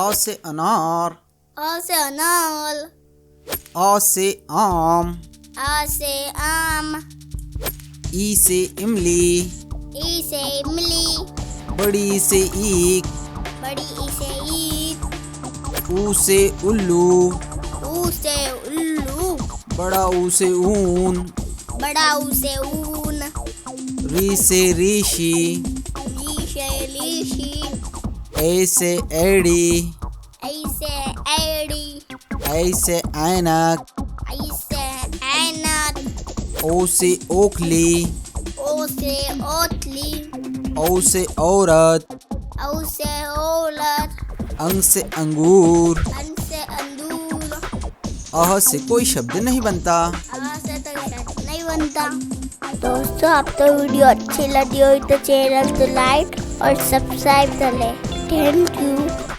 आ से अनार, आ से अनार, आ से आम, आ से आम, ई से इमली, ई से इमली, बड़ी से ईख, बड़ी ई से ईख, ऊ से उल्लू, ऊ से उल्लू, बड़ा ऊ से ऊन, बड़ा ऊ से ऊन, री से ऋषि, री से लीशी, ए से एड़ी, ऐ से एड़ी, ऐ से ऐनक, ऐ से ऐनक, ओ से ओखली, ओ से ओतली, औ से औरत, औ से औरत, अंग से अंगूर, अन से अंदूर, अह से कोई शब्द नहीं बनता। आ से तो शब्द नहीं बनता। दोस्तों, आपको वीडियो अच्छी लगी हो तो चैनल को लाइक और सब्सक्राइब कर लें। Thank you.